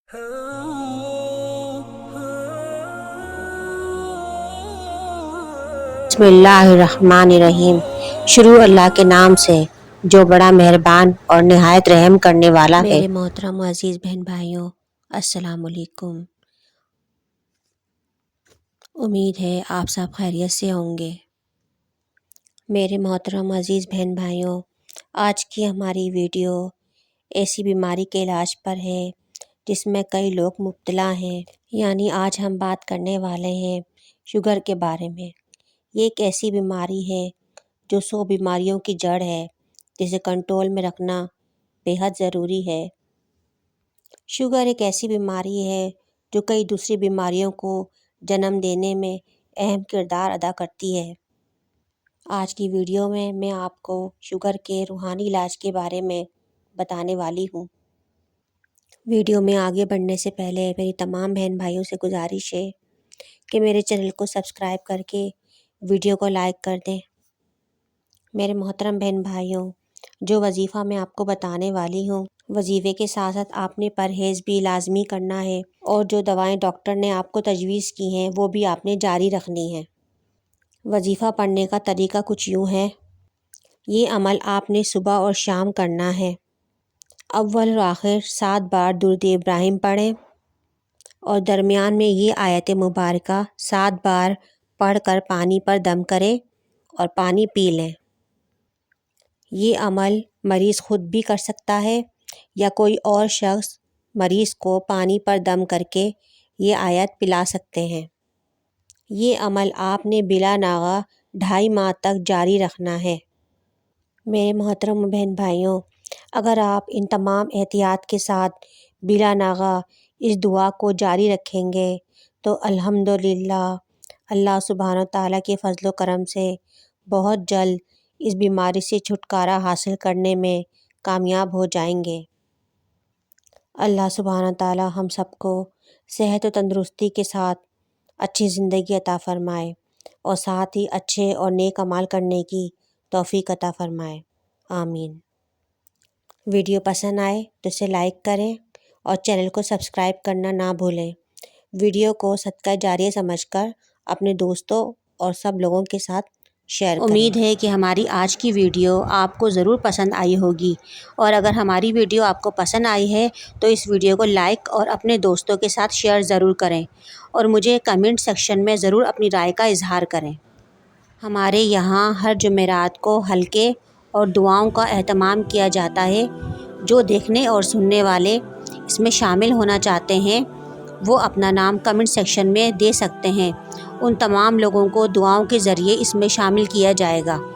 बिस्मिल्लाहिर्रहमानिर्रहीम। शुरू अल्लाह के नाम से जो बड़ा मेहरबान और निहायत रहम करने वाला है। मेरे मोहतरम अजीज़ बहन भाइयों, अस्सलाम वालेकुम। उम्मीद है आप सब खैरियत से होंगे। मेरे मोहतरम अजीज़ बहन भाइयों, आज की हमारी वीडियो ऐसी बीमारी के इलाज पर है जिसमें कई लोग मुब्तला हैं। यानी आज हम बात करने वाले हैं शुगर के बारे में। ये एक ऐसी बीमारी है जो 100 बीमारियों की जड़ है, जिसे कंट्रोल में रखना बेहद ज़रूरी है। शुगर एक ऐसी बीमारी है जो कई दूसरी बीमारियों को जन्म देने में अहम किरदार अदा करती है। आज की वीडियो में मैं आपको शुगर के रूहानी इलाज के बारे में बताने वाली हूँ। वीडियो में आगे बढ़ने से पहले मेरी तमाम बहन भाइयों से गुजारिश है कि मेरे चैनल को सब्सक्राइब करके वीडियो को लाइक कर दें। मेरे मोहतरम बहन भाइयों, जो वजीफ़ा मैं आपको बताने वाली हूँ, वजीफ़े के साथ साथ आपने परहेज़ भी लाजमी करना है और जो दवाएं डॉक्टर ने आपको तजवीज़ की हैं वो भी आपने जारी रखनी है। वजीफ़ा पढ़ने का तरीका कुछ यूँ है। ये अमल आपने सुबह और शाम करना है। अव्वल और आखिर 7 बार दुरूद इब्राहिम पढ़ें और दरमियान में ये आयत मुबारका 7 बार पढ़कर पानी पर दम करें और पानी पी लें। ये अमल मरीज़ ख़ुद भी कर सकता है या कोई और शख्स मरीज़ को पानी पर दम करके ये आयत पिला सकते हैं। ये अमल आपने बिला नागा 2.5 माह तक जारी रखना है। मेरे मोहतरम बहन भाइयों, अगर आप इन तमाम एहतियात के साथ बिला नागा इस दुआ को जारी रखेंगे तो अल्हम्दुलिल्लाह अल्लाह सुब्हानो तआला के फ़ज़्ल व करम से बहुत जल्द इस बीमारी से छुटकारा हासिल करने में कामयाब हो जाएंगे। अल्लाह सुब्हानो तआला हम सबको सेहत व तंदुरुस्ती के साथ अच्छी ज़िंदगी अता फ़रमाए और साथ ही अच्छे और नेक अमाल करने की तौफ़ीक अता फ़रमाए। आमीन। वीडियो पसंद आए तो इसे लाइक करें और चैनल को सब्सक्राइब करना ना भूलें। वीडियो को सदका जारिया समझकर अपने दोस्तों और सब लोगों के साथ शेयर करें। उम्मीद है कि हमारी आज की वीडियो आपको ज़रूर पसंद आई होगी और अगर हमारी वीडियो आपको पसंद आई है तो इस वीडियो को लाइक और अपने दोस्तों के साथ शेयर ज़रूर करें और मुझे कमेंट सेक्शन में ज़रूर अपनी राय का इजहार करें। हमारे यहाँ हर जुमेरात को हल्के और दुआओं का एहतमाम किया जाता है। जो देखने और सुनने वाले इसमें शामिल होना चाहते हैं वो अपना नाम कमेंट सेक्शन में दे सकते हैं। उन तमाम लोगों को दुआओं के ज़रिए इसमें शामिल किया जाएगा।